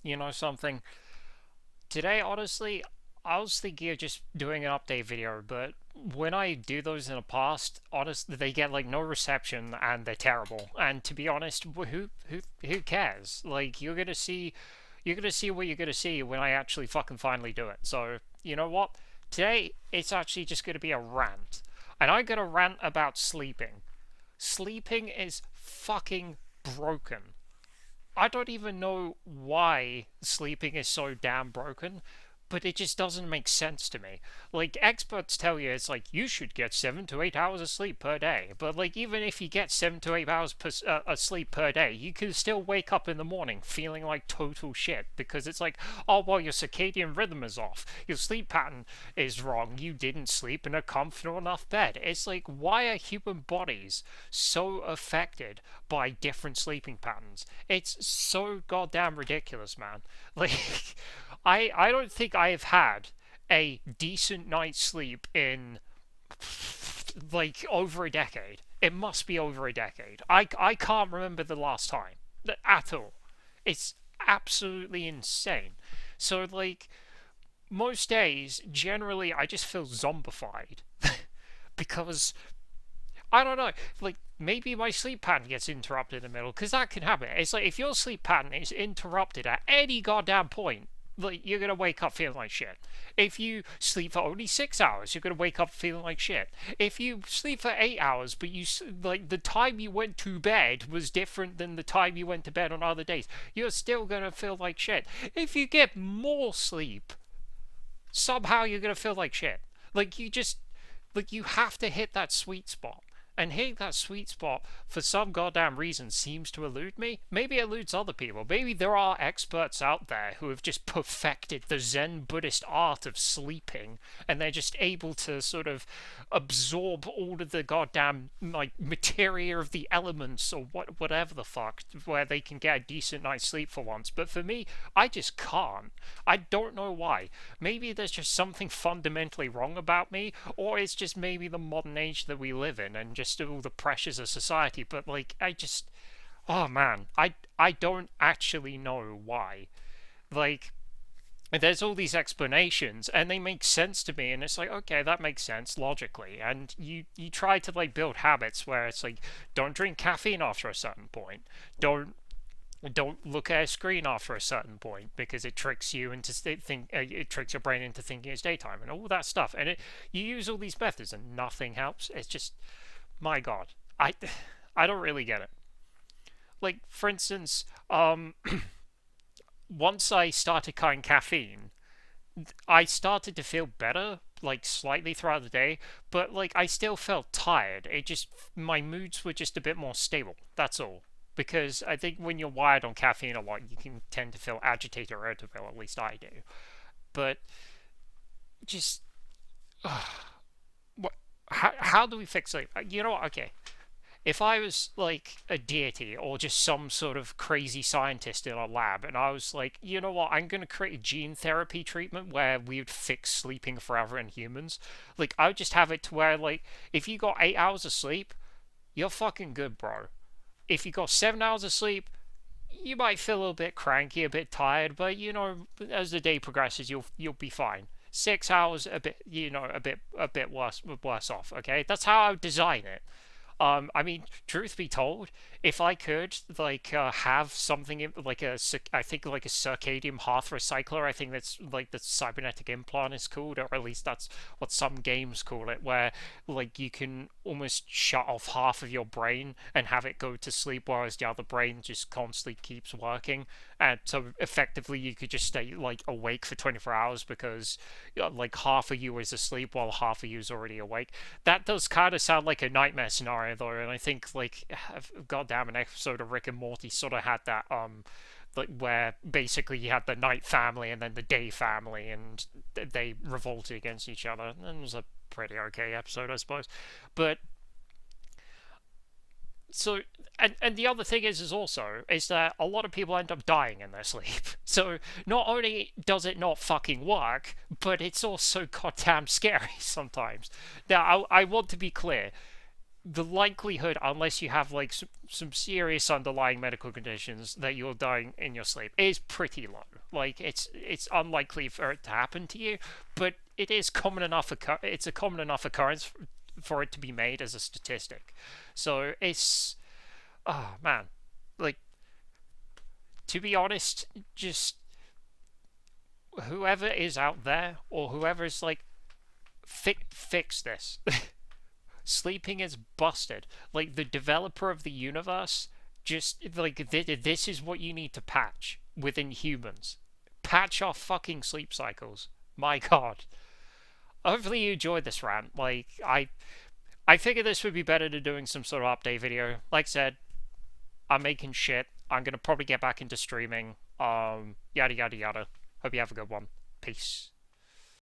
you know something? Today, honestly, I was thinking of just doing an update video, but when I do those in the past, honestly, they get like no reception and they're terrible. And to be honest, who cares? Like you're gonna see what you're gonna see when I actually fucking finally do it. So you know what? Today, it's actually just gonna be a rant, and I'm gonna rant about sleeping. Sleeping is fucking broken. I don't even know why sleeping is so damn broken, but it just doesn't make sense to me. Like, experts tell you it's like you should get 7 to 8 hours of sleep per day, but like, even if you get 7 to 8 hours of sleep per day, you can still wake up in the morning feeling like total shit because it's like, oh, well, your circadian rhythm is off, your sleep pattern is wrong, you didn't sleep in a comfortable enough bed. It's like, why are human bodies so affected by different sleeping patterns? It's so goddamn ridiculous, man. Like, I don't think I have had a decent night's sleep in like over a decade. It must be over a decade. I can't remember the last time at all. It's absolutely insane. So like most days, generally, I just feel zombified because I don't know. Like maybe my sleep pattern gets interrupted in the middle because that can happen. It's like if your sleep pattern is interrupted at any goddamn point, like you're gonna wake up feeling like shit. If you sleep for only 6 hours, you're gonna wake up feeling like shit. If you sleep for 8 hours, but you like the time you went to bed was different than the time you went to bed on other days, you're still gonna feel like shit. If you get more sleep, somehow you're gonna feel like shit. Like you just like you have to hit that sweet spot. And hitting that sweet spot for some goddamn reason seems to elude me. Maybe it eludes other people. Maybe there are experts out there who have just perfected the Zen Buddhist art of sleeping and they're just able to sort of absorb all of the goddamn like materia of the elements or whatever the fuck where they can get a decent night's sleep for once. But for me, I just can't. I don't know why. Maybe there's just something fundamentally wrong about me, or it's just maybe the modern age that we live in and just all the pressures of society. But like, oh man, I don't actually know why. Like, there's all these explanations and they make sense to me and it's like, okay, that makes sense logically. And you try to like build habits where it's like, don't drink caffeine after a certain point, don't look at a screen after a certain point because it tricks you into it tricks your brain into thinking it's daytime and all that stuff. And you use all these methods and nothing helps. It's just, my god, I don't really get it. Like for instance, once I started cutting caffeine, I started to feel better, like slightly throughout the day, but like I still felt tired. It just, my moods were just a bit more stable. That's all. Because I think when you're wired on caffeine a lot, you can tend to feel agitated or irritable. At least I do. But just, what? How do we fix sleep? You know what? Okay, if I was like a deity or just some sort of crazy scientist in a lab and I was like, you know what, I'm going to create a gene therapy treatment where we would fix sleeping forever in humans, like I would just have it to where like if you got 8 hours of sleep, you're fucking good, bro. If you got 7 hours of sleep, you might feel a little bit cranky, a bit tired, but you know, as the day progresses, you'll be fine. 6 hours, a bit, you know, a bit worse off. Okay, that's how I would design it. I mean, truth be told, if I could like have something like I think like a circadian hearth recycler, I think that's like the cybernetic implant is called, or at least that's what some games call it, where like you can almost shut off half of your brain and have it go to sleep, whereas the other brain just constantly keeps working, and so effectively you could just stay like awake for 24 hours because like half of you is asleep while half of you is already awake. That does kind of sound like a nightmare scenario though, and I think like goddamn an episode of Rick and Morty sort of had that like where basically you had the night family and then the day family and they revolted against each other, and it was a pretty okay episode I suppose. But so and the other thing is also is that a lot of people end up dying in their sleep. So not only does it not fucking work, but it's also goddamn scary sometimes. Now I want to be clear, the likelihood, unless you have like some serious underlying medical conditions, that you'll die in your sleep is pretty low. Like it's unlikely for it to happen to you, but it is common enough. It's a common enough occurrence for it to be made as a statistic. So it's, oh man, like, to be honest, just whoever is out there, or whoever's like, fix this. Sleeping is busted. Like, the developer of the universe, just like, this is what you need to patch within humans. Patch our fucking sleep cycles. My god. Hopefully you enjoyed this rant. Like, I figured this would be better to doing some sort of update video. Like I said, I'm making shit. I'm gonna probably get back into streaming. Yada yada yada. Hope you have a good one. Peace.